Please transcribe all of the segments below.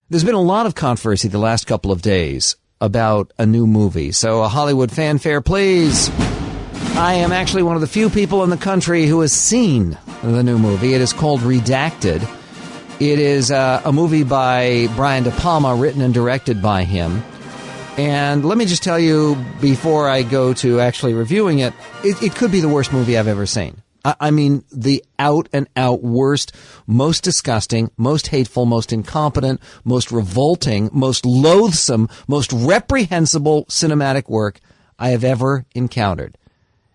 There's been a lot of controversy the last couple of days about a new movie. So a Hollywood fanfare, please. I am actually one of the few people in the country who has seen the new movie. It is called Redacted. It is a movie by Brian DePalma, written and directed by him. And let me just tell you, before I go to actually reviewing it, it could be the worst movie I've ever seen. I mean, the out-and-out worst, most disgusting, most hateful, most incompetent, most revolting, most loathsome, most reprehensible cinematic work I have ever encountered.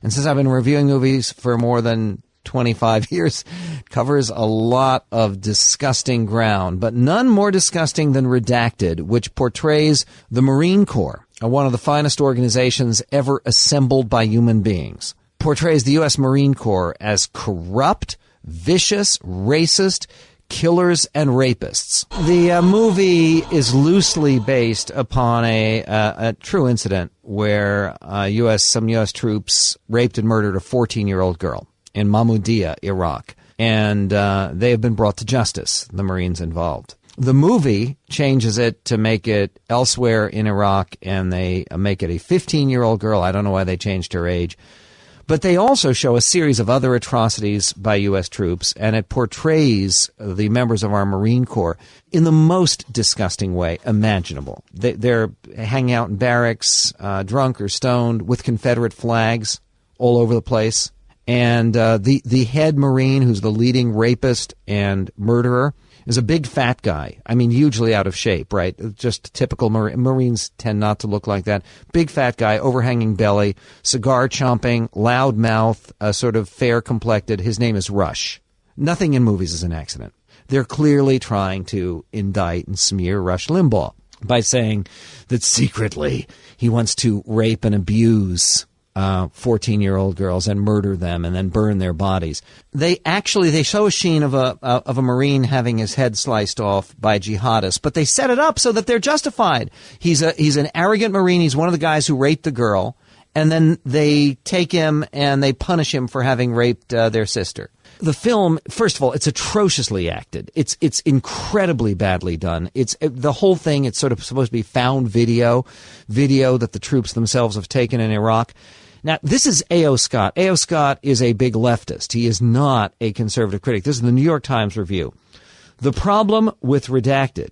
And since I've been reviewing movies for more than 25 years, it covers a lot of disgusting ground, but none more disgusting than Redacted, which portrays the Marine Corps, one of the finest organizations ever assembled by human beings. Portrays the U.S. Marine Corps as corrupt, vicious, racist, killers, and rapists. The movie is loosely based upon a true incident where some U.S. troops raped and murdered a 14-year-old girl in Mahmoudiya, Iraq. And they have been brought to justice, the Marines involved. The movie changes it to make it elsewhere in Iraq, and they make it a 15-year-old girl. I don't know why they changed her age. But they also show a series of other atrocities by U.S. troops, and it portrays the members of our Marine Corps in the most disgusting way imaginable. They're hanging out in barracks, drunk or stoned, with Confederate flags all over the place. And the head Marine, who's the leading rapist and murderer, is a big fat guy. I mean, hugely out of shape, right? Just typical Marines tend not to look like that. Big fat guy, overhanging belly, cigar chomping, loud mouth, sort of fair complected. His name is Rush. Nothing in movies is an accident. They're clearly trying to indict and smear Rush Limbaugh by saying that secretly he wants to rape and abuse 14-year-old girls and murder them and then burn their bodies. They show a scene of a Marine having his head sliced off by jihadists, but they set it up so that they're justified. He's an arrogant Marine. He's one of the guys who raped the girl, and then they take him and they punish him for having raped their sister. The film, first of all, it's atrociously acted. It's incredibly badly done. The whole thing. It's sort of supposed to be found video that the troops themselves have taken in Iraq. Now, this is A.O. Scott. A.O. Scott is a big leftist. He is not a conservative critic. This is the New York Times review. The problem with Redacted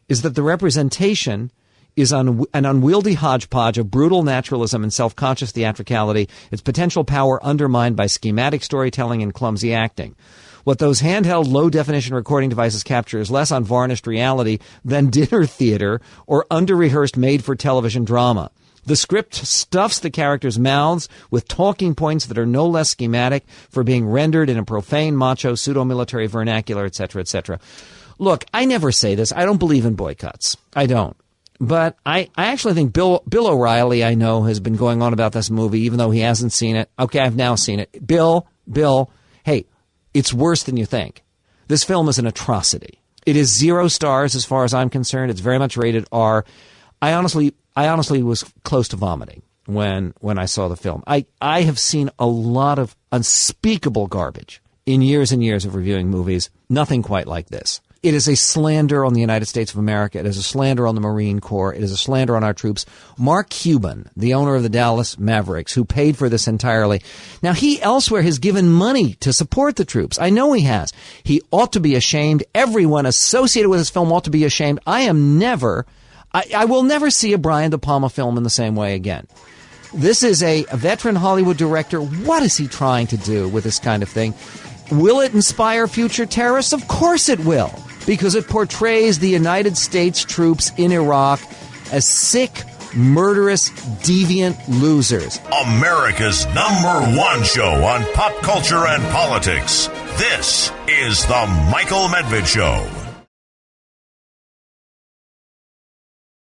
is that the representation is an unwieldy hodgepodge of brutal naturalism and self-conscious theatricality, its potential power undermined by schematic storytelling and clumsy acting. What those handheld low-definition recording devices capture is less unvarnished reality than dinner theater or under-rehearsed made-for-television drama. The script stuffs the characters' mouths with talking points that are no less schematic for being rendered in a profane, macho, pseudo-military vernacular, etc., etc. Look, I never say this. I don't believe in boycotts. I don't. But I actually think Bill O'Reilly, I know, has been going on about this movie, even though he hasn't seen it. Okay, I've now seen it. Bill, hey, it's worse than you think. This film is an atrocity. It is 0 stars as far as I'm concerned. It's very much rated R. I honestly was close to vomiting when I saw the film. I have seen a lot of unspeakable garbage in years and years of reviewing movies. Nothing quite like this. It is a slander on the United States of America. It is a slander on the Marine Corps. It is a slander on our troops. Mark Cuban, the owner of the Dallas Mavericks, who paid for this entirely. Now, he elsewhere has given money to support the troops. I know he has. He ought to be ashamed. Everyone associated with this film ought to be ashamed. I will never see a Brian DePalma film in the same way again. This is a veteran Hollywood director. What is he trying to do with this kind of thing? Will it inspire future terrorists? Of course it will, because it portrays the United States troops in Iraq as sick, murderous, deviant losers. America's #1 show on pop culture and politics. This is The Michael Medved Show.